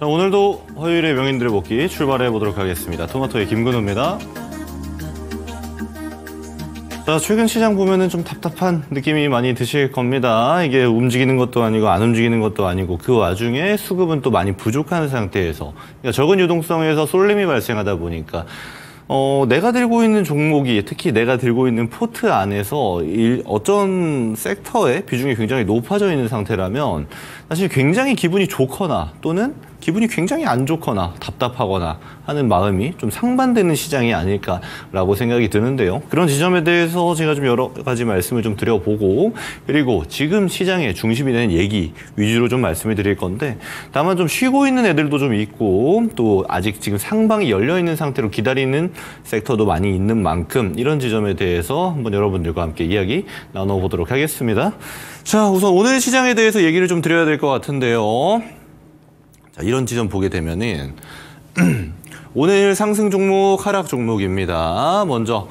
자, 오늘도 화요일의 명인들의 복귀 출발해 보도록 하겠습니다. 토마토의 김근우입니다. 자, 최근 시장 보면은 좀 답답한 느낌이 많이 드실 겁니다. 이게 움직이는 것도 아니고 안 움직이는 것도 아니고 그 와중에 수급은 또 많이 부족한 상태에서, 그러니까 적은 유동성에서 쏠림이 발생하다 보니까 내가 들고 있는 종목이, 특히 내가 들고 있는 포트 안에서 어떤 섹터의 비중이 굉장히 높아져 있는 상태라면 사실 굉장히 기분이 좋거나 또는 기분이 굉장히 안 좋거나 답답하거나 하는 마음이 좀 상반되는 시장이 아닐까라고 생각이 드는데요. 그런 지점에 대해서 제가 좀 여러 가지 말씀을 좀 드려보고, 그리고 지금 시장의 중심이 되는 얘기 위주로 좀 말씀을 드릴 건데, 다만 좀 쉬고 있는 애들도 좀 있고 또 아직 지금 상방이 열려있는 상태로 기다리는 섹터도 많이 있는 만큼 이런 지점에 대해서 한번 여러분들과 함께 이야기 나눠보도록 하겠습니다. 자, 우선 오늘 시장에 대해서 얘기를 좀 드려야 될 것 같은데요. 자, 이런 지점 보게 되면은 오늘 상승 종목, 하락 종목입니다. 먼저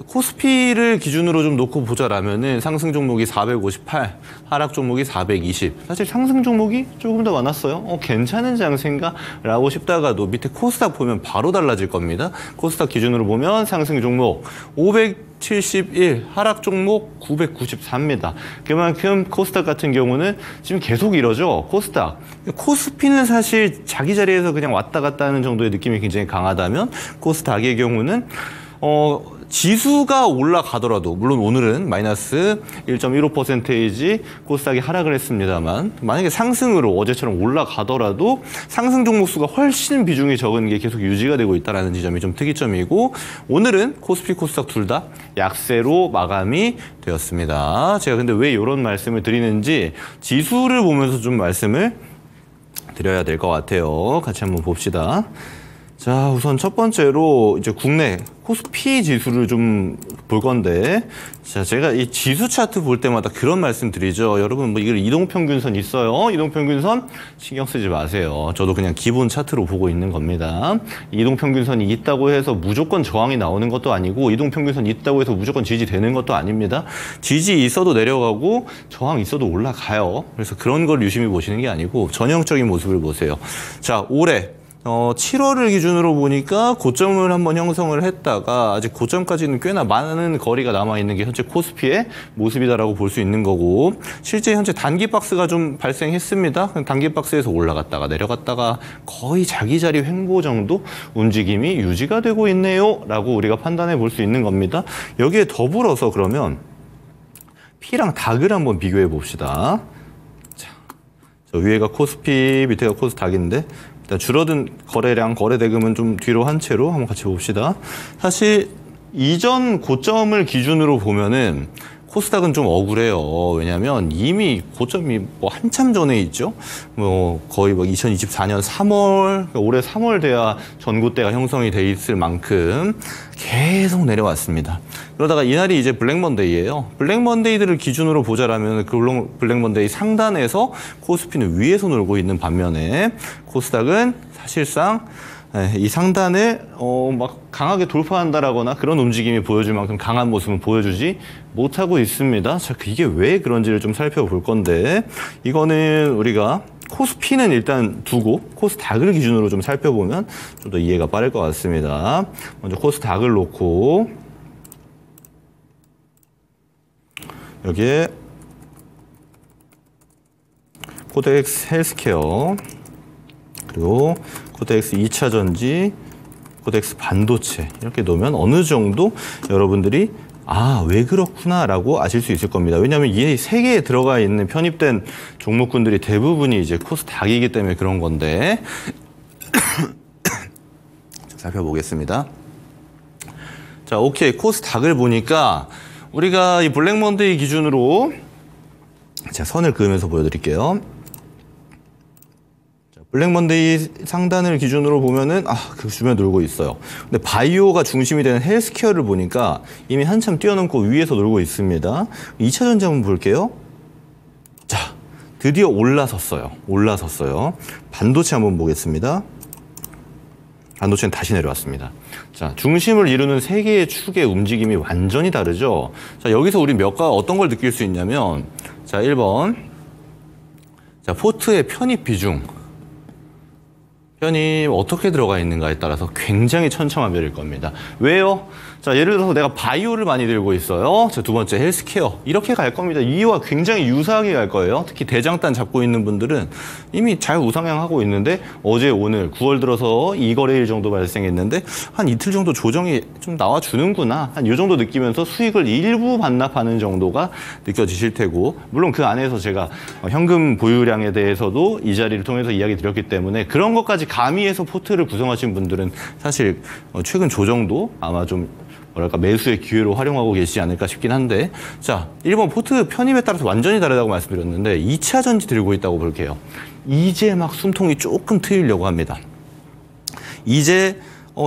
코스피를 기준으로 좀 놓고 보자라면은 상승 종목이 458, 하락 종목이 420. 사실 상승 종목이 조금 더 많았어요. 괜찮은 장세인가? 라고 싶다가도 밑에 코스닥 보면 바로 달라질 겁니다. 코스닥 기준으로 보면 상승 종목 571, 하락 종목 994입니다. 그만큼 코스닥 같은 경우는 지금 계속 이러죠. 코스닥. 코스피는 사실 자기 자리에서 그냥 왔다 갔다 하는 정도의 느낌이 굉장히 강하다면 코스닥의 경우는 지수가 올라가더라도, 물론 오늘은 마이너스 1.15% 코스닥이 하락을 했습니다만, 만약에 상승으로 어제처럼 올라가더라도 상승 종목 수가 훨씬 비중이 적은 게 계속 유지가 되고 있다는 지점이 좀 특이점이고, 오늘은 코스피, 코스닥 둘 다 약세로 마감이 되었습니다. 제가 근데 왜 이런 말씀을 드리는지 지수를 보면서 좀 말씀을 드려야 될 것 같아요. 같이 한번 봅시다. 자, 우선 첫 번째로 이제 국내 코스피 지수를 좀 볼 건데, 자, 제가 이 지수 차트 볼 때마다 그런 말씀 드리죠. 여러분, 뭐 이걸 이동평균선 있어요. 이동평균선 신경 쓰지 마세요. 저도 그냥 기본 차트로 보고 있는 겁니다. 이동평균선이 있다고 해서 무조건 저항이 나오는 것도 아니고, 이동평균선이 있다고 해서 무조건 지지되는 것도 아닙니다. 지지 있어도 내려가고 저항 있어도 올라가요. 그래서 그런 걸 유심히 보시는 게 아니고 전형적인 모습을 보세요. 자, 올해 7월을 기준으로 보니까 고점을 한번 형성을 했다가 아직 고점까지는 꽤나 많은 거리가 남아있는 게 현재 코스피의 모습이다라고 볼 수 있는 거고, 실제 현재 단기 박스가 좀 발생했습니다. 단기 박스에서 올라갔다가 내려갔다가 거의 자기 자리 횡보 정도 움직임이 유지가 되고 있네요 라고 우리가 판단해 볼 수 있는 겁니다. 여기에 더불어서 그러면 P랑 닥을 한번 비교해 봅시다. 자, 저 위에가 코스피, 밑에가 코스닥인데 일단 줄어든 거래량, 거래 대금은 좀 뒤로 한 채로 한번 같이 봅시다. 사실 이전 고점을 기준으로 보면은 코스닥은 좀 억울해요. 왜냐하면 이미 고점이 뭐 한참 전에 있죠. 뭐 거의 뭐 2024년 3월, 올해 3월 돼야 전고대가 형성이 돼 있을 만큼 계속 내려왔습니다. 그러다가 이날이 이제 블랙먼데이예요. 블랙먼데이들을 기준으로 보자라면 그 블랙먼데이 상단에서 코스피는 위에서 놀고 있는 반면에 코스닥은 사실상 이 상단을 막 강하게 돌파한다라거나 그런 움직임이 보여줄 만큼 강한 모습은 보여주지 못하고 있습니다. 자, 이게 왜 그런지를 좀 살펴볼 건데, 이거는 우리가 코스피는 일단 두고 코스닥을 기준으로 좀 살펴보면 좀 더 이해가 빠를 것 같습니다. 먼저 코스닥을 놓고 여기에 코덱스 헬스케어, 그리고 코덱스 2차 전지, 코덱스 반도체 이렇게 놓으면 어느 정도 여러분들이 왜 그렇구나 라고 아실 수 있을 겁니다. 왜냐하면 이 세 개에 들어가 있는 편입된 종목군들이 대부분이 이제 코스닥이기 때문에 그런 건데 살펴보겠습니다. 자, 오케이. 코스닥을 보니까 우리가 이 블랙먼데이 기준으로 제가 선을 그으면서 보여드릴게요. 블랙먼데이 상단을 기준으로 보면은 그 주변에 놀고 있어요. 근데 바이오가 중심이 되는 헬스케어를 보니까 이미 한참 뛰어넘고 위에서 놀고 있습니다. 2차 전지 한번 볼게요. 자, 드디어 올라섰어요. 반도체 한번 보겠습니다. 반도체는 다시 내려왔습니다. 자, 중심을 이루는 세 개의 축의 움직임이 완전히 다르죠. 자, 여기서 우리 어떤 걸 느낄 수 있냐면, 자, 1번. 자, 포트의 편입 비중. 편이 어떻게 들어가 있는가에 따라서 굉장히 천차만별일 겁니다. 왜요? 자, 예를 들어서 내가 바이오를 많이 들고 있어요. 자, 두 번째 헬스케어. 이렇게 갈 겁니다. 이와 굉장히 유사하게 갈 거예요. 특히 대장단 잡고 있는 분들은 이미 잘 우상향하고 있는데 어제 오늘 9월 들어서 2거래일 정도 발생했는데 한 이틀 정도 조정이 좀 나와주는구나. 한 이 정도 느끼면서 수익을 일부 반납하는 정도가 느껴지실 테고, 물론 그 안에서 제가 현금 보유량에 대해서도 이 자리를 통해서 이야기 드렸기 때문에 그런 것까지 가미해서 포트를 구성하신 분들은 사실 최근 조정도 아마 좀 뭐랄까 매수의 기회로 활용하고 계시지 않을까 싶긴 한데, 자, 1번 포트 편입에 따라서 완전히 다르다고 말씀드렸는데 2차 전지 들고 있다고 볼게요. 이제 막 숨통이 조금 트이려고 합니다. 이제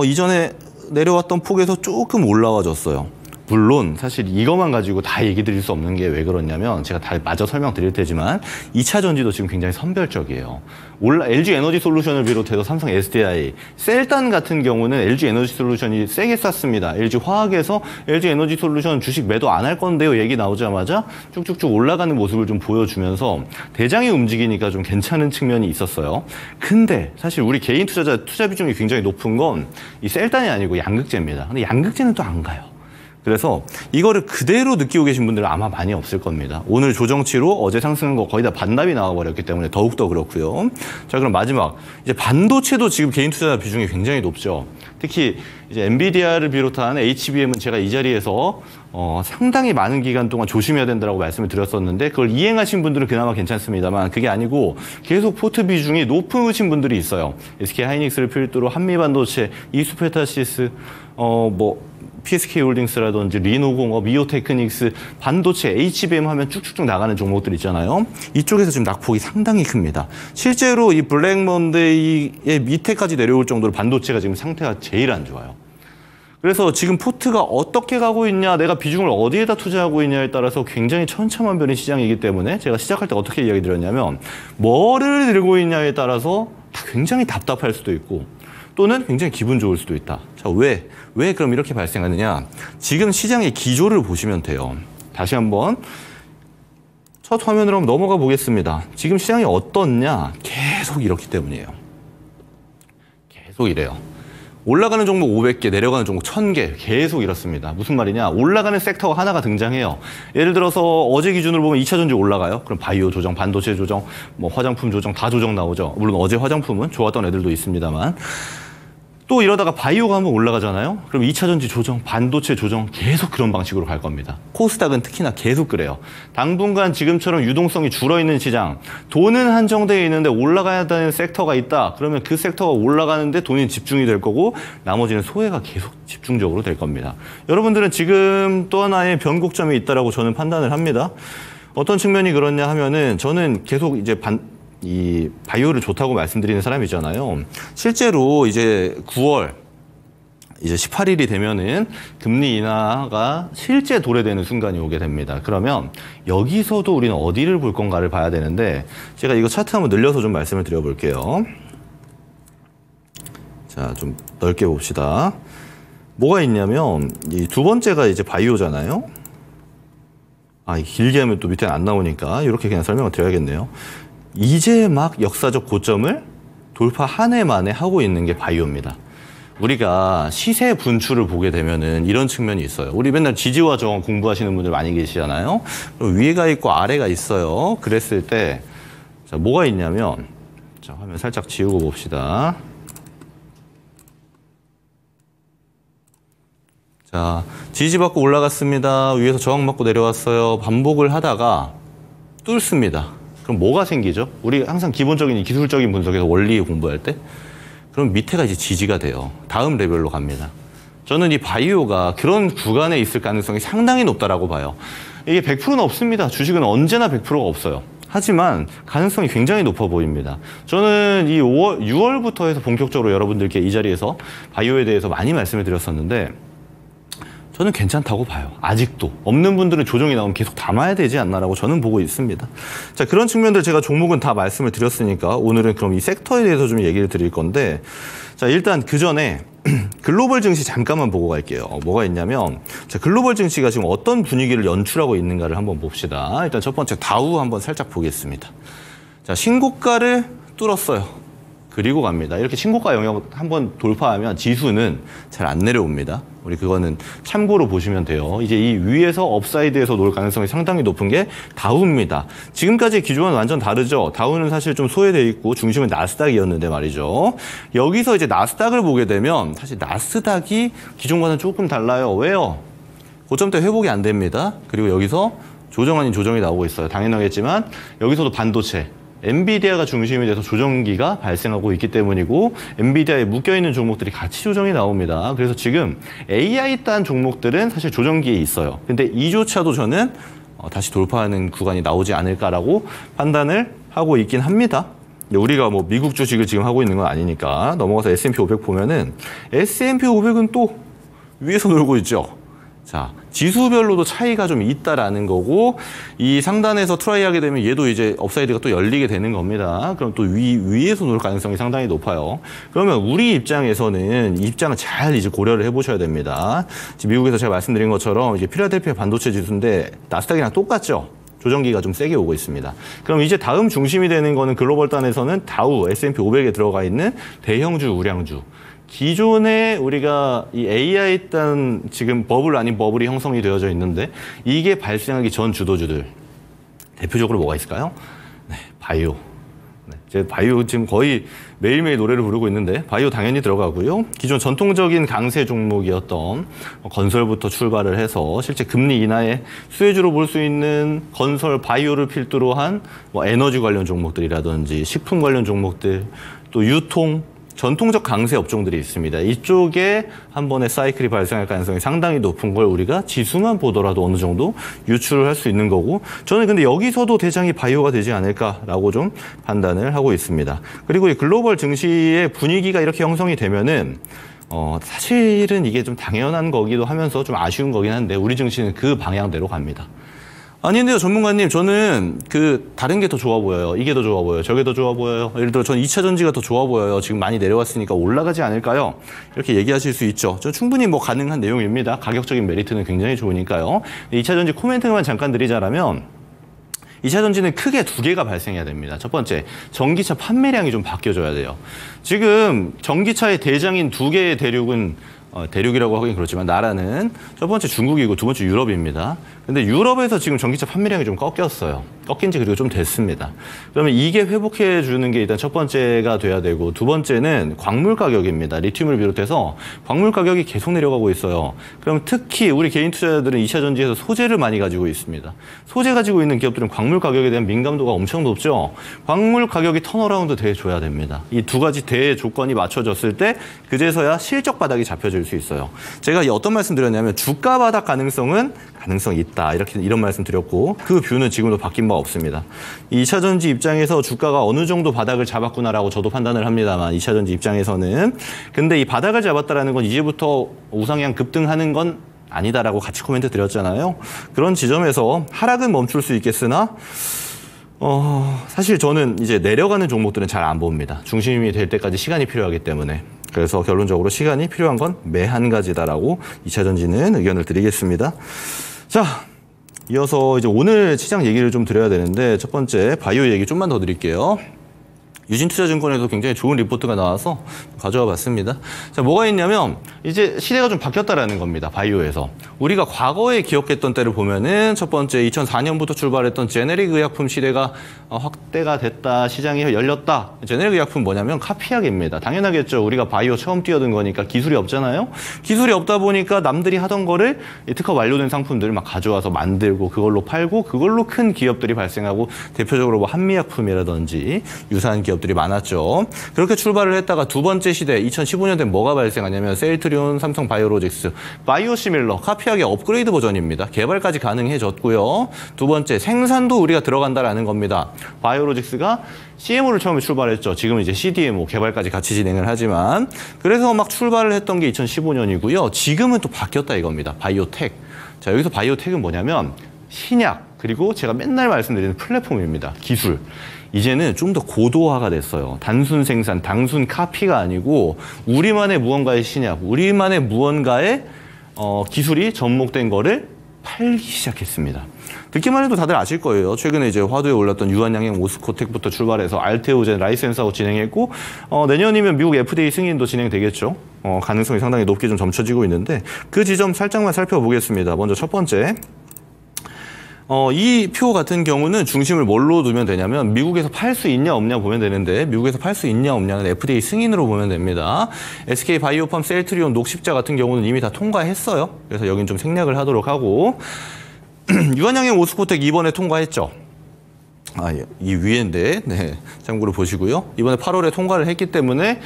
이전에 내려왔던 폭에서 조금 올라와줬어요. 물론 사실 이것만 가지고 다 얘기 드릴 수 없는 게 왜 그러냐면 제가 다 마저 설명드릴 테지만 2차 전지도 지금 굉장히 선별적이에요. LG 에너지 솔루션을 비롯해서 삼성 SDI, 셀단 같은 경우는 LG 에너지 솔루션이 세게 쌌습니다. LG 화학에서 LG 에너지 솔루션 주식 매도 안 할 건데요 얘기 나오자마자 쭉쭉쭉 올라가는 모습을 좀 보여주면서 대장이 움직이니까 좀 괜찮은 측면이 있었어요. 근데 사실 우리 개인 투자자 투자 비중이 굉장히 높은 건 이 셀단이 아니고 양극재입니다. 근데 양극재는 또 안 가요. 그래서 이거를 그대로 느끼고 계신 분들은 아마 많이 없을 겁니다. 오늘 조정치로 어제 상승한 거 거의 다 반납이 나와버렸기 때문에 더욱더 그렇고요. 자, 그럼 마지막. 이제 반도체도 지금 개인 투자 비중이 굉장히 높죠. 특히 이제 엔비디아를 비롯한 HBM은 제가 이 자리에서 상당히 많은 기간 동안 조심해야 된다고 말씀을 드렸었는데 그걸 이행하신 분들은 그나마 괜찮습니다만 그게 아니고 계속 포트 비중이 높으신 분들이 있어요. SK 하이닉스를 필두로 한미반도체, 이수페타시스, PSK 홀딩스라든지 리노공업, 미오테크닉스, 반도체, HBM 하면 쭉쭉쭉 나가는 종목들 있잖아요. 이쪽에서 지금 낙폭이 상당히 큽니다. 실제로 이 블랙먼데이의 밑에까지 내려올 정도로 반도체가 지금 상태가 제일 안 좋아요. 그래서 지금 포트가 어떻게 가고 있냐, 내가 비중을 어디에다 투자하고 있냐에 따라서 굉장히 천차만별인 시장이기 때문에 제가 시작할 때 어떻게 이야기 드렸냐면 뭐를 들고 있냐에 따라서 다 굉장히 답답할 수도 있고 또는 굉장히 기분 좋을 수도 있다. 자, 왜 그럼 이렇게 발생하느냐? 지금 시장의 기조를 보시면 돼요. 다시 한번 첫 화면으로 한번 넘어가 보겠습니다. 지금 시장이 어떻냐? 계속 이렇기 때문이에요. 계속 이래요. 올라가는 종목 500개, 내려가는 종목 1000개 계속 이렇습니다. 무슨 말이냐? 올라가는 섹터가 하나가 등장해요. 예를 들어서 어제 기준으로 보면 2차 전지 올라가요. 그럼 바이오 조정, 반도체 조정, 화장품 조정 다 조정 나오죠. 물론 어제 화장품은 좋았던 애들도 있습니다만 또 이러다가 바이오가 한번 올라가잖아요. 그럼 2차 전지 조정, 반도체 조정 계속 그런 방식으로 갈 겁니다. 코스닥은 특히나 계속 그래요. 당분간 지금처럼 유동성이 줄어있는 시장, 돈은 한정되어 있는데 올라가야 되는 섹터가 있다. 그러면 그 섹터가 올라가는데 돈이 집중이 될 거고 나머지는 소외가 계속 집중적으로 될 겁니다. 여러분들은 지금 또 하나의 변곡점이 있다고 저는 판단을 합니다. 어떤 측면이 그렇냐 하면은 저는 계속 이제 이 바이오를 좋다고 말씀드리는 사람이잖아요. 실제로 이제 9월 이제 18일이 되면은 금리 인하가 실제 도래되는 순간이 오게 됩니다. 그러면 여기서도 우리는 어디를 볼 건가를 봐야 되는데 제가 이거 차트 한번 늘려서 좀 말씀을 드려볼게요. 자, 좀 넓게 봅시다. 뭐가 있냐면 이 두 번째가 이제 바이오잖아요. 길게 하면 또 밑에는 안 나오니까 이렇게 그냥 설명을 드려야겠네요. 이제 막 역사적 고점을 돌파 한 해 만에 하고 있는 게 바이오입니다. 우리가 시세 분출을 보게 되면은 이런 측면이 있어요. 우리 맨날 지지와 저항 공부하시는 분들 많이 계시잖아요. 위에가 있고 아래가 있어요. 그랬을 때 자, 뭐가 있냐면 자, 화면 살짝 지우고 봅시다. 자, 지지받고 올라갔습니다. 위에서 저항받고 내려왔어요. 반복을 하다가 뚫습니다. 그럼 뭐가 생기죠? 우리 항상 기본적인 기술적인 분석에서 원리 공부할 때 그럼 밑에가 이제 지지가 돼요. 다음 레벨로 갑니다. 저는 이 바이오가 그런 구간에 있을 가능성이 상당히 높다라고 봐요. 이게 100%는 없습니다. 주식은 언제나 100%가 없어요. 하지만 가능성이 굉장히 높아 보입니다. 저는 이 6월부터 해서 본격적으로 여러분들께 이 자리에서 바이오에 대해서 많이 말씀을 드렸었는데 저는 괜찮다고 봐요. 아직도. 없는 분들은 조정이 나오면 계속 담아야 되지 않나라고 저는 보고 있습니다. 자, 그런 측면들 제가 종목은 다 말씀을 드렸으니까 오늘은 그럼 이 섹터에 대해서 좀 얘기를 드릴 건데 자, 일단 그 전에 글로벌 증시 잠깐만 보고 갈게요. 뭐가 있냐면 자, 글로벌 증시가 지금 어떤 분위기를 연출하고 있는가를 한번 봅시다. 일단 첫 번째 다우 한번 살짝 보겠습니다. 자, 신고가를 뚫었어요. 그리고 갑니다. 이렇게 신고가 영역 한번 돌파하면 지수는 잘 안 내려옵니다. 우리 그거는 참고로 보시면 돼요. 이제 이 위에서 업사이드에서 놓을 가능성이 상당히 높은 게 다우입니다. 지금까지 기존은 완전 다르죠. 다우는 사실 좀 소외되어 있고 중심은 나스닥이었는데 말이죠. 여기서 이제 나스닥을 보게 되면 사실 나스닥이 기존과는 조금 달라요. 왜요? 고점대 회복이 안 됩니다. 그리고 여기서 조정 아닌 조정이 나오고 있어요. 당연하겠지만 여기서도 반도체, 엔비디아가 중심이 돼서 조정기가 발생하고 있기 때문이고 엔비디아에 묶여있는 종목들이 같이 조정이 나옵니다. 그래서 지금 AI 딴 종목들은 사실 조정기에 있어요. 근데 이조차도 저는 다시 돌파하는 구간이 나오지 않을까라고 판단을 하고 있긴 합니다. 우리가 뭐 미국 주식을 지금 하고 있는 건 아니니까 넘어가서 S&P 500 보면은 S&P 500은 또 위에서 놀고 있죠. 자, 지수별로도 차이가 좀 있다라는 거고 이 상단에서 트라이하게 되면 얘도 이제 업사이드가 또 열리게 되는 겁니다. 그럼 또 위에서 놀 가능성이 상당히 높아요. 그러면 우리 입장에서는 이 입장을 잘 이제 고려를 해보셔야 됩니다. 지금 미국에서 제가 말씀드린 것처럼 이제 필라델피아 반도체 지수인데 나스닥이랑 똑같죠. 조정기가 좀 세게 오고 있습니다. 그럼 이제 다음 중심이 되는 거는 글로벌 단에서는 다우, S&P 500에 들어가 있는 대형주, 우량주. 기존에 우리가 이 AI 딴 지금 버블 아닌 버블이 형성이 되어져 있는데 이게 발생하기 전 주도주들 대표적으로 뭐가 있을까요? 네, 바이오. 네, 제 바이오 지금 거의 매일매일 노래를 부르고 있는데 바이오 당연히 들어가고요. 기존 전통적인 강세 종목이었던 건설부터 출발을 해서 실제 금리 인하의 수혜주로 볼 수 있는 건설 바이오를 필두로 한 뭐 에너지 관련 종목들이라든지 식품 관련 종목들 또 유통 전통적 강세 업종들이 있습니다. 이쪽에 한 번의 사이클이 발생할 가능성이 상당히 높은 걸 우리가 지수만 보더라도 어느 정도 유출을 할 수 있는 거고 저는 근데 여기서도 대장이 바이오가 되지 않을까라고 좀 판단을 하고 있습니다. 그리고 이 글로벌 증시의 분위기가 이렇게 형성이 되면은 사실은 이게 좀 당연한 거기도 하면서 좀 아쉬운 거긴 한데 우리 증시는 그 방향대로 갑니다. 아닌데요, 전문가님. 저는 다른 게 더 좋아 보여요. 이게 더 좋아 보여요. 저게 더 좋아 보여요. 예를 들어 전 2차 전지가 더 좋아 보여요. 지금 많이 내려왔으니까 올라가지 않을까요? 이렇게 얘기하실 수 있죠. 저 충분히 뭐 가능한 내용입니다. 가격적인 메리트는 굉장히 좋으니까요. 2차 전지 코멘트만 잠깐 드리자라면 2차 전지는 크게 두 개가 발생해야 됩니다. 첫 번째, 전기차 판매량이 좀 바뀌어져야 돼요. 지금 전기차의 대장인 두 개의 대륙은 대륙이라고 하긴 그렇지만 나라는 첫 번째 중국이고 두 번째 유럽입니다. 근데 유럽에서 지금 전기차 판매량이 좀 꺾였어요. 꺾인 지 그리고 좀 됐습니다. 그러면 이게 회복해 주는 게 일단 첫 번째가 돼야 되고 두 번째는 광물 가격입니다. 리튬을 비롯해서 광물 가격이 계속 내려가고 있어요. 그럼 특히 우리 개인 투자자들은 2차 전지에서 소재를 많이 가지고 있습니다. 소재 가지고 있는 기업들은 광물 가격에 대한 민감도가 엄청 높죠. 광물 가격이 턴어라운드 돼줘야 됩니다. 이 두 가지 대 조건이 맞춰졌을 때 그제서야 실적 바닥이 잡혀질 수 있어요. 제가 어떤 말씀 드렸냐면 주가 바닥 가능성이 있다. 이런 말씀 드렸고 그 뷰는 지금도 바뀐 바 없습니다. 2차 전지 입장에서 주가가 어느 정도 바닥을 잡았구나라고 저도 판단을 합니다만 2차 전지 입장에서는 근데 이 바닥을 잡았다라는 건 이제부터 우상향 급등하는 건 아니다라고 같이 코멘트 드렸잖아요. 그런 지점에서 하락은 멈출 수 있겠으나 사실 저는 이제 내려가는 종목들은 잘 안 봅니다. 중심이 될 때까지 시간이 필요하기 때문에. 그래서 결론적으로 시간이 필요한 건 매 한 가지다라고 2차 전지는 의견을 드리겠습니다. 자, 이어서 이제 오늘 시장 얘기를 좀 드려야 되는데 첫 번째 바이오 얘기 좀만 더 드릴게요. 유진투자증권에도 굉장히 좋은 리포트가 나와서 가져와 봤습니다. 자, 뭐가 있냐면 이제 시대가 좀 바뀌었다라는 겁니다. 바이오에서. 우리가 과거에 기억했던 때를 보면은 첫 번째 2004년부터 출발했던 제네릭 의약품 시대가 확대가 됐다. 시장이 열렸다. 제네릭 의약품 뭐냐면 카피약입니다. 당연하겠죠. 우리가 바이오 처음 뛰어든 거니까 기술이 없잖아요. 기술이 없다 보니까 남들이 하던 거를 특허 완료된 상품들을 막 가져와서 만들고 그걸로 팔고 그걸로 큰 기업들이 발생하고 대표적으로 뭐 한미약품이라든지 유사한 기업들이 많았죠. 그렇게 출발을 했다가 두 번째 시대 2015년대 뭐가 발생하냐면 셀트리온, 삼성바이오로직스, 바이오시밀러, 카피약의 업그레이드 버전입니다. 개발까지 가능해졌고요. 두 번째 생산도 우리가 들어간다라는 겁니다. 바이오로직스가 CMO를 처음에 출발했죠. 지금은 이제 CDMO 개발까지 같이 진행을 하지만 그래서 막 출발을 했던 게 2015년이고요. 지금은 또 바뀌었다 이겁니다. 바이오텍. 자, 여기서 바이오텍은 뭐냐면 신약 그리고 제가 맨날 말씀드리는 플랫폼입니다. 기술. 이제는 좀 더 고도화가 됐어요. 단순 생산, 단순 카피가 아니고 우리만의 무언가의 신약, 우리만의 무언가의 기술이 접목된 거를 팔기 시작했습니다. 듣기만 해도 다들 아실 거예요. 최근에 이제 화두에 올랐던 유한양행 오스코텍부터 출발해서 알테오젠 라이센스하고 진행했고 내년이면 미국 FDA 승인도 진행되겠죠. 가능성이 상당히 높게 좀 점쳐지고 있는데 그 지점 살짝만 살펴보겠습니다. 먼저 첫 번째. 이 표 같은 경우는 중심을 뭘로 두면 되냐면 미국에서 팔 수 있냐 없냐 보면 되는데 미국에서 팔 수 있냐 없냐는 FDA 승인으로 보면 됩니다. SK 바이오팜 셀트리온 녹십자 같은 경우는 이미 다 통과했어요. 그래서 여긴 좀 생략을 하도록 하고 유한양행 오스코텍 이번에 통과했죠. 이 위에인데, 네, 참고로 보시고요. 이번에 8월에 통과를 했기 때문에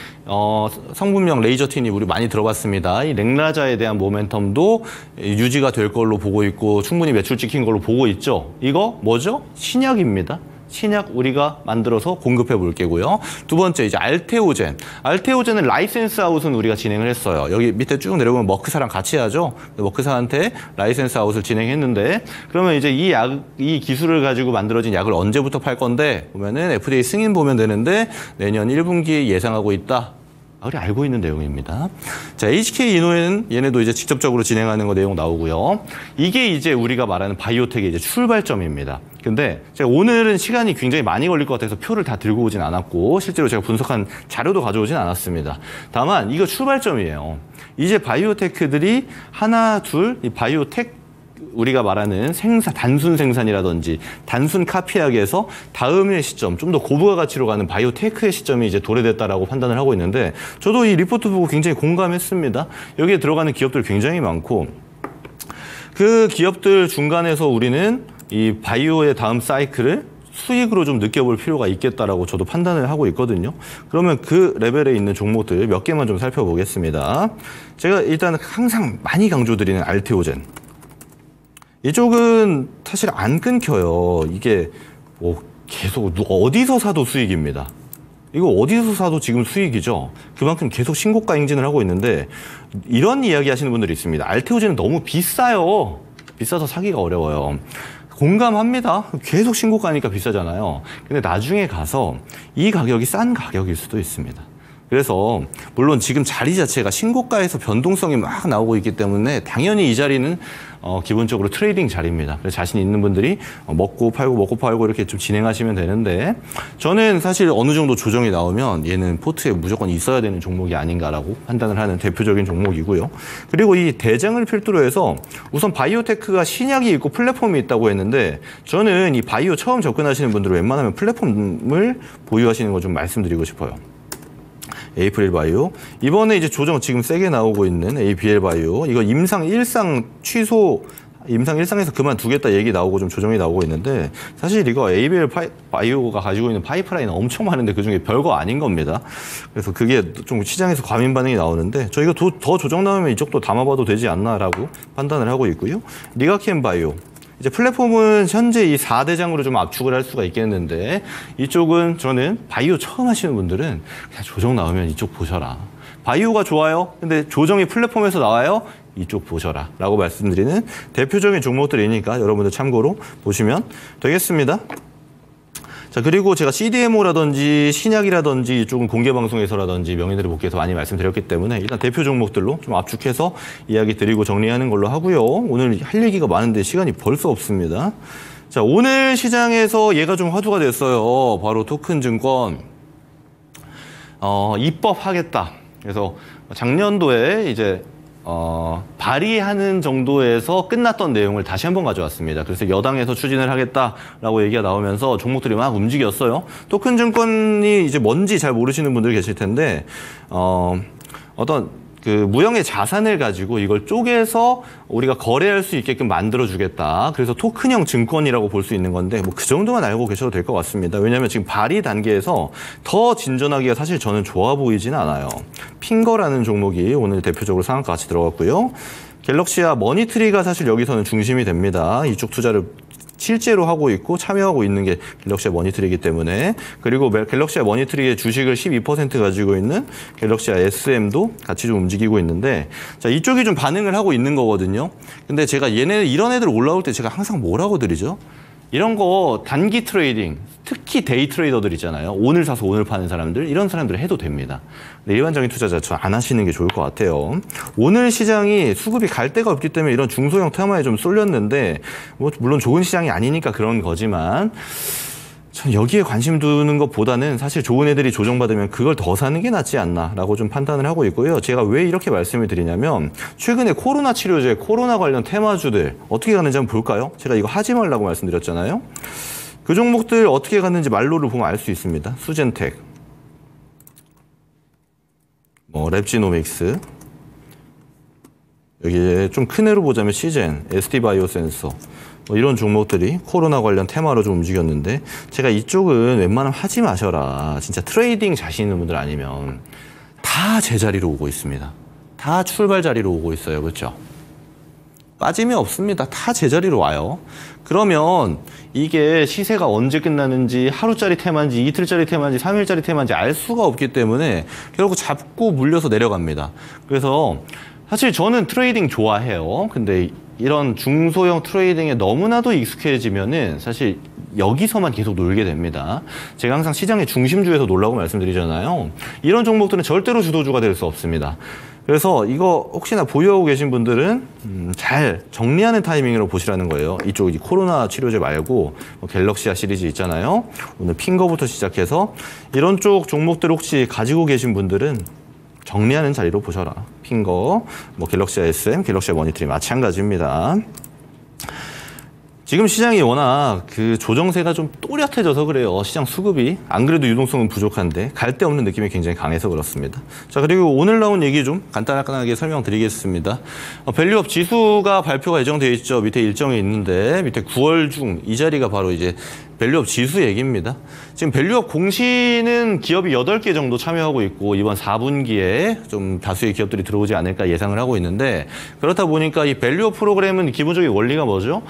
성분명 레이저틴이 우리 많이 들어봤습니다. 이 렉라자에 대한 모멘텀도 유지가 될 걸로 보고 있고 충분히 매출 찍힌 걸로 보고 있죠. 이거 뭐죠? 신약입니다. 신약 우리가 만들어서 공급해 볼 게고요. 두 번째 이제 알테오젠. 알테오젠은 라이센스 아웃은 우리가 진행을 했어요. 여기 밑에 쭉 내려보면 머크사랑 같이 하죠. 머크사한테 라이센스 아웃을 진행했는데 그러면 이제 이 기술을 가지고 만들어진 약을 언제부터 팔 건데 보면은 FDA 승인 보면 되는데 내년 1분기 예상하고 있다. 우리 알고 있는 내용입니다. 자, HK 이노는 얘네도 이제 직접적으로 진행하는 거 내용 나오고요. 이게 이제 우리가 말하는 바이오텍의 이제 출발점입니다. 근데 제가 오늘은 시간이 굉장히 많이 걸릴 것 같아서 표를 다 들고 오진 않았고 실제로 제가 분석한 자료도 가져오진 않았습니다. 다만 이거 출발점이에요. 이제 바이오테크들이 하나, 둘, 이 바이오텍 우리가 말하는 단순 생산이라든지 단순 카피약에서 다음의 시점, 좀 더 고부가 가치로 가는 바이오테크의 시점이 이제 도래됐다라고 판단을 하고 있는데 저도 이 리포트 보고 굉장히 공감했습니다. 여기에 들어가는 기업들 굉장히 많고 그 기업들 중간에서 우리는 이 바이오의 다음 사이클을 수익으로 좀 느껴볼 필요가 있겠다라고 저도 판단을 하고 있거든요. 그러면 그 레벨에 있는 종목들 몇 개만 좀 살펴보겠습니다. 제가 일단 항상 많이 강조드리는 알테오젠. 이쪽은 사실 안 끊겨요. 이게 뭐 계속 어디서 사도 수익입니다. 이거 어디서 사도 지금 수익이죠. 그만큼 계속 신고가 행진을 하고 있는데 이런 이야기 하시는 분들이 있습니다. 알테오젠은 너무 비싸요. 비싸서 사기가 어려워요. 공감합니다. 계속 신고가니까 비싸잖아요. 근데 나중에 가서 이 가격이 싼 가격일 수도 있습니다. 그래서 물론 지금 자리 자체가 신고가에서 변동성이 막 나오고 있기 때문에 당연히 이 자리는 기본적으로 트레이딩 자리입니다. 그래서 자신 있는 분들이 먹고 팔고 이렇게 좀 진행하시면 되는데 저는 사실 어느 정도 조정이 나오면 얘는 포트에 무조건 있어야 되는 종목이 아닌가라고 판단을 하는 대표적인 종목이고요. 그리고 이 대장을 필두로 해서 우선 바이오테크가 신약이 있고 플랫폼이 있다고 했는데 저는 이 바이오 처음 접근하시는 분들은 웬만하면 플랫폼을 보유하시는 거 좀 말씀드리고 싶어요. 에이프릴 바이오. 이번에 이제 조정 지금 세게 나오고 있는 ABL 바이오. 이거 임상 1상 취소, 임상 1상에서 그만두겠다 얘기 나오고 좀 조정이 나오고 있는데 사실 이거 ABL 바이오가 가지고 있는 파이프라인은 엄청 많은데 그중에 별거 아닌 겁니다. 그래서 그게 좀 시장에서 과민 반응이 나오는데 저희가 더 조정 나오면 이쪽도 담아봐도 되지 않나라고 판단을 하고 있고요. 리가켄 바이오. 이제 플랫폼은 현재 이 4대장으로 좀 압축을 할 수가 있겠는데 이쪽은 저는 바이오 처음 하시는 분들은 그냥 조정 나오면 이쪽 보셔라. 바이오가 좋아요. 근데 조정이 플랫폼에서 나와요. 이쪽 보셔라 라고 말씀드리는 대표적인 종목들이니까 여러분들 참고로 보시면 되겠습니다. 자, 그리고 제가 CDMO라든지 신약이라든지 이쪽은 공개방송에서라든지 명의들의 복귀에서 많이 말씀드렸기 때문에 일단 대표 종목들로 좀 압축해서 이야기 드리고 정리하는 걸로 하고요. 오늘 할 얘기가 많은데 시간이 벌써 없습니다. 자, 오늘 시장에서 얘가 좀 화두가 됐어요. 바로 토큰증권 입법하겠다. 그래서 작년도에 이제 발의하는 정도에서 끝났던 내용을 다시 한번 가져왔습니다. 그래서 여당에서 추진을 하겠다라고 얘기가 나오면서 종목들이 막 움직였어요. 토큰 증권이 이제 뭔지 잘 모르시는 분들 계실 텐데, 어떤 그 무형의 자산을 가지고 이걸 쪼개서 우리가 거래할 수 있게끔 만들어주겠다. 그래서 토큰형 증권이라고 볼 수 있는 건데 뭐 그 정도만 알고 계셔도 될 것 같습니다. 왜냐하면 지금 발의 단계에서 더 진전하기가 사실 저는 좋아 보이지는 않아요. 핑거라는 종목이 오늘 대표적으로 상한가 같이 들어갔고요. 갤럭시와 머니트리가 사실 여기서는 중심이 됩니다. 이쪽 투자를 실제로 하고 있고 참여하고 있는 게 갤럭시아 머니트리이기 때문에 그리고 갤럭시아 머니트리의 주식을 12% 가지고 있는 갤럭시아 SM도 같이 좀 움직이고 있는데 자 이쪽이 좀 반응을 하고 있는 거거든요. 근데 제가 이런 애들 올라올 때 제가 항상 뭐라고 드리죠? 이런 거 단기 트레이딩, 특히 데이 트레이더들 있잖아요. 오늘 사서 오늘 파는 사람들, 이런 사람들 해도 됩니다. 근데 일반적인 투자자 저 안 하시는 게 좋을 것 같아요. 오늘 시장이 수급이 갈 데가 없기 때문에 이런 중소형 테마에 좀 쏠렸는데, 뭐 물론 좋은 시장이 아니니까 그런 거지만, 전 여기에 관심 두는 것보다는 사실 좋은 애들이 조정받으면 그걸 더 사는 게 낫지 않나라고 좀 판단을 하고 있고요. 제가 왜 이렇게 말씀을 드리냐면 최근에 코로나 치료제, 코로나 관련 테마주들 어떻게 가는지 한번 볼까요? 제가 이거 하지 말라고 말씀드렸잖아요. 그 종목들 어떻게 갔는지 말로를 보면 알 수 있습니다. 수젠텍, 랩지노믹스, 여기에 좀 큰 애로 보자면 시젠, ST바이오센서, 이런 종목들이 코로나 관련 테마로 좀 움직였는데, 제가 이쪽은 웬만하면 하지 마셔라. 진짜 트레이딩 자신 있는 분들 아니면 다 제자리로 오고 있습니다. 다 출발 자리로 오고 있어요. 그렇죠? 빠짐이 없습니다. 다 제자리로 와요. 그러면 이게 시세가 언제 끝나는지, 하루짜리 테마인지 이틀짜리 테마인지 3일짜리 테마인지 알 수가 없기 때문에 결국 잡고 물려서 내려갑니다. 그래서 사실 저는 트레이딩 좋아해요. 근데 이런 중소형 트레이딩에 너무나도 익숙해지면은 사실 여기서만 계속 놀게 됩니다. 제가 항상 시장의 중심주에서 놀라고 말씀드리잖아요. 이런 종목들은 절대로 주도주가 될 수 없습니다. 그래서 이거 혹시나 보유하고 계신 분들은 잘 정리하는 타이밍으로 보시라는 거예요. 이쪽 코로나 치료제 말고 갤럭시아 시리즈 있잖아요. 오늘 핑거부터 시작해서 이런 쪽 종목들 혹시 가지고 계신 분들은 정리하는 자리로 보셔라. 핑거, 갤럭시아 SM, 갤럭시아 머니터리 마찬가지입니다. 지금 시장이 워낙 그 조정세가 좀 또렷해져서 그래요. 시장 수급이. 안 그래도 유동성은 부족한데 갈 데 없는 느낌이 굉장히 강해서 그렇습니다. 자, 그리고 오늘 나온 얘기 좀 간단하게 설명드리겠습니다. 밸류업 지수가 발표가 예정되어 있죠. 밑에 일정이 있는데 밑에 9월 중 이 자리가 바로 이제 밸류업 지수 얘기입니다. 지금 밸류업 공시는 기업이 8개 정도 참여하고 있고 이번 4분기에 좀 다수의 기업들이 들어오지 않을까 예상을 하고 있는데, 그렇다 보니까 이 밸류업 프로그램은 기본적인 원리가 뭐죠?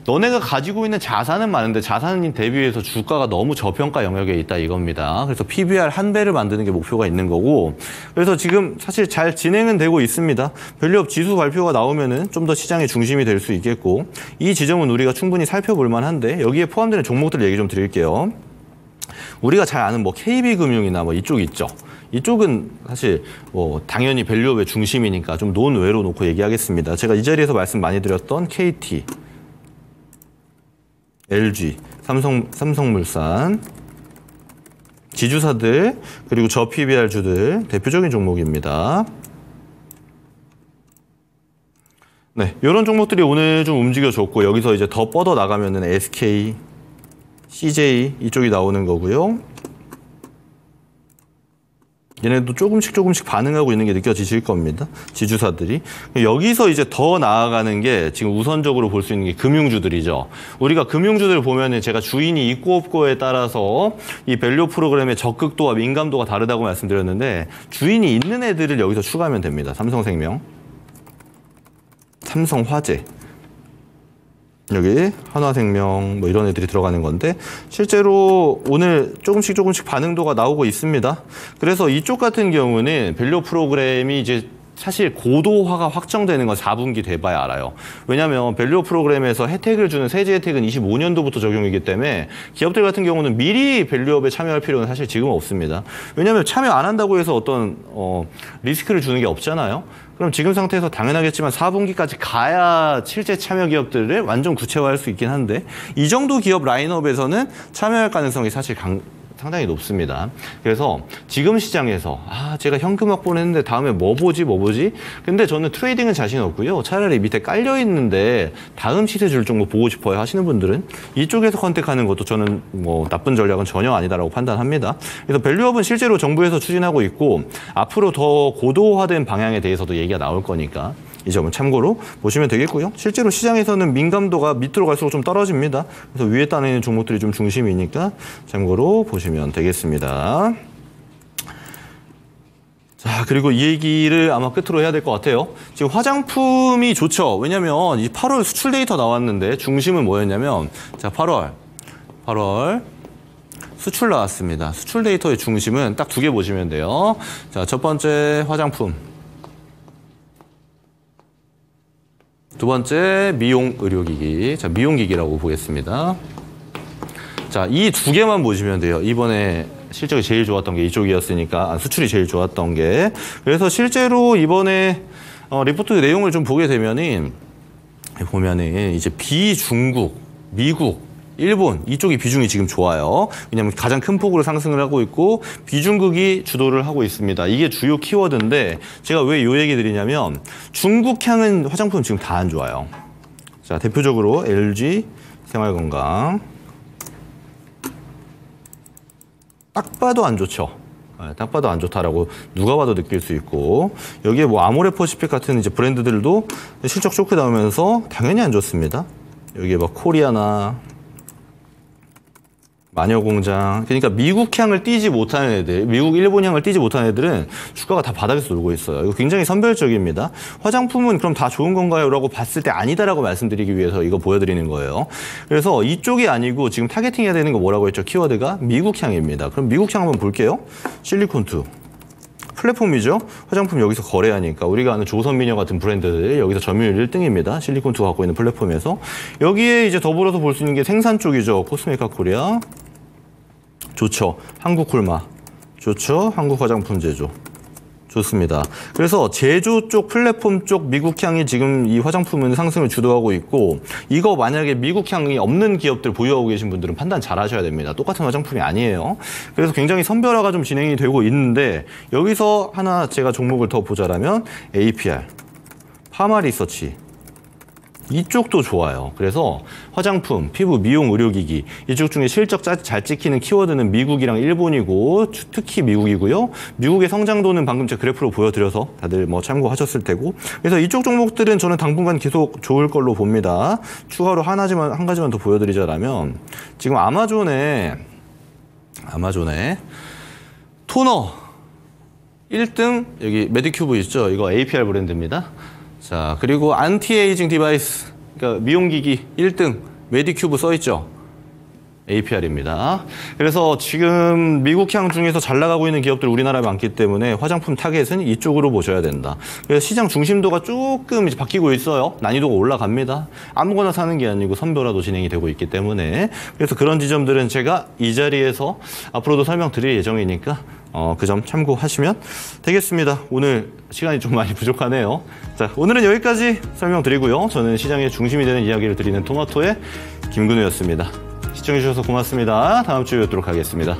너네가 가지고 있는 자산은 많은데 자산인 대비해서 주가가 너무 저평가 영역에 있다 이겁니다. 그래서 PBR 1배를 만드는 게 목표가 있는 거고, 그래서 지금 사실 잘 진행은 되고 있습니다. 밸류업 지수 발표가 나오면은 좀 더 시장의 중심이 될 수 있겠고, 이 지점은 우리가 충분히 살펴볼 만한데 여기에 포함되는 종목들 얘기 좀 드릴게요. 우리가 잘 아는 KB금융이나 이쪽 있죠. 이쪽은 사실 당연히 밸류업의 중심이니까 좀 논외로 놓고 얘기하겠습니다. 제가 이 자리에서 말씀 많이 드렸던 KT, LG, 삼성물산, 지주사들, 그리고 저 PBR주들 대표적인 종목입니다. 네, 이런 종목들이 오늘 좀 움직여줬고, 여기서 이제 더 뻗어 나가면은 SK, CJ 이쪽이 나오는 거고요. 얘네도 조금씩 반응하고 있는 게 느껴지실 겁니다. 지주사들이. 여기서 이제 더 나아가는 게 지금 우선적으로 볼 수 있는 게 금융주들이죠. 우리가 금융주들을 보면은 제가 주인이 있고 없고에 따라서 이 밸류 프로그램의 적극도와 민감도가 다르다고 말씀드렸는데, 주인이 있는 애들을 여기서 추가하면 됩니다. 삼성생명, 삼성화재, 여기 한화생명 이런 애들이 들어가는 건데, 실제로 오늘 조금씩 반응도가 나오고 있습니다. 그래서 이쪽 같은 경우는 밸류 프로그램이 이제 사실 고도화가 확정되는 건 4분기 돼봐야 알아요. 왜냐하면 밸류 프로그램에서 혜택을 주는 세제 혜택은 25년도부터 적용이기 때문에 기업들 같은 경우는 미리 밸류업에 참여할 필요는 사실 지금 없습니다. 왜냐하면 참여 안 한다고 해서 어떤 리스크를 주는 게 없잖아요. 그럼 지금 상태에서 당연하겠지만 4분기까지 가야 실제 참여 기업들을 완전 구체화할 수 있긴 한데, 이 정도 기업 라인업에서는 참여할 가능성이 사실 상당히 높습니다. 그래서 지금 시장에서 제가 현금 확보를 했는데 다음에 뭐 보지? 근데 저는 트레이딩은 자신 없고요. 차라리 밑에 깔려 있는데 다음 시세 줄 정도 보고 싶어요 하시는 분들은 이쪽에서 컨택하는 것도 저는 나쁜 전략은 전혀 아니다라고 판단합니다. 그래서 밸류업은 실제로 정부에서 추진하고 있고 앞으로 더 고도화된 방향에 대해서도 얘기가 나올 거니까 이 점은 참고로 보시면 되겠고요. 실제로 시장에서는 민감도가 밑으로 갈수록 좀 떨어집니다. 그래서 위에 따내는 종목들이 좀 중심이니까 참고로 보시면 되겠습니다. 자, 그리고 이 얘기를 아마 끝으로 해야 될 것 같아요. 지금 화장품이 좋죠. 왜냐면 이 8월 수출 데이터 나왔는데 중심은 뭐였냐면, 자, 8월 수출 나왔습니다. 수출 데이터의 중심은 딱 2개 보시면 돼요. 자, 첫 번째 화장품, 두 번째 미용 의료기기. 자, 미용기기라고 보겠습니다. 자, 이 두 개만 보시면 돼요. 이번에 실적이 제일 좋았던 게 이쪽이었으니까, 수출이 제일 좋았던 게. 그래서 실제로 이번에 리포트 내용을 좀 보게 되면은 이제 비중국, 미국, 일본 이쪽이 비중이 지금 좋아요. 왜냐하면 가장 큰 폭으로 상승을 하고 있고 비중국이 주도를 하고 있습니다. 이게 주요 키워드인데 제가 왜 이 얘기 드리냐면 중국향은 화장품 지금 다 안 좋아요. 자, 대표적으로 LG 생활건강 딱 봐도 안 좋죠. 딱 봐도 안 좋다라고 누가 봐도 느낄 수 있고 여기에 뭐 아모레퍼시픽 같은 이제 브랜드들도 실적 쇼크 나오면서 당연히 안 좋습니다. 여기에 막 코리아나 마녀공장, 그러니까 미국 향을 띠지 못하는 애들, 미국, 일본 향을 띠지 못하는 애들은 주가가 다 바닥에서 놀고 있어요. 이거 굉장히 선별적입니다. 화장품은 그럼 다 좋은 건가요? 라고 봤을 때 아니다라고 말씀드리기 위해서 이거 보여드리는 거예요. 그래서 이쪽이 아니고 지금 타겟팅 해야 되는 거 뭐라고 했죠? 키워드가 미국 향입니다. 그럼 미국 향 한번 볼게요. 실리콘2. 플랫폼이죠. 화장품 여기서 거래하니까 우리가 아는 조선미녀 같은 브랜드들 여기서 점유율 1등입니다. 실리콘2가 갖고 있는 플랫폼에서. 여기에 이제 더불어서 볼 수 있는 게 생산 쪽이죠. 코스메카 코리아. 좋죠. 한국 콜마. 좋죠. 한국 화장품 제조. 좋습니다. 그래서 제조 쪽, 플랫폼 쪽 미국 향이 지금 이 화장품은 상승을 주도하고 있고 이거 만약에 미국 향이 없는 기업들 보유하고 계신 분들은 판단 잘 하셔야 됩니다. 똑같은 화장품이 아니에요. 그래서 굉장히 선별화가 좀 진행이 되고 있는데 여기서 하나 제가 종목을 더 보자라면 APR, 파마리서치 이쪽도 좋아요. 그래서 화장품, 피부, 미용, 의료기기 이쪽 중에 실적 잘 찍히는 키워드는 미국이랑 일본이고 특히 미국이고요. 미국의 성장도는 방금 제 그래프로 보여드려서 다들 뭐 참고하셨을 테고 그래서 이쪽 종목들은 저는 당분간 계속 좋을 걸로 봅니다. 추가로 한 가지만 더 보여드리자라면 지금 아마존에 토너 1등 여기 메디큐브 있죠. 이거 APR 브랜드입니다. 자, 그리고 안티에이징 디바이스, 그러니까 미용기기 1등 메디큐브 써있죠. APR입니다. 그래서 지금 미국향 중에서 잘 나가고 있는 기업들 우리나라에 많기 때문에 화장품 타겟은 이쪽으로 보셔야 된다. 그래서 시장 중심도가 조금 이제 바뀌고 있어요. 난이도가 올라갑니다. 아무거나 사는 게 아니고 선별화도 진행이 되고 있기 때문에 그래서 그런 지점들은 제가 이 자리에서 앞으로도 설명드릴 예정이니까 그 점 참고하시면 되겠습니다. 오늘 시간이 좀 많이 부족하네요. 자, 오늘은 여기까지 설명드리고요. 저는 시장의 중심이 되는 이야기를 드리는 토마토의 김근우였습니다. 시청해주셔서 고맙습니다. 다음 주에 뵙도록 하겠습니다.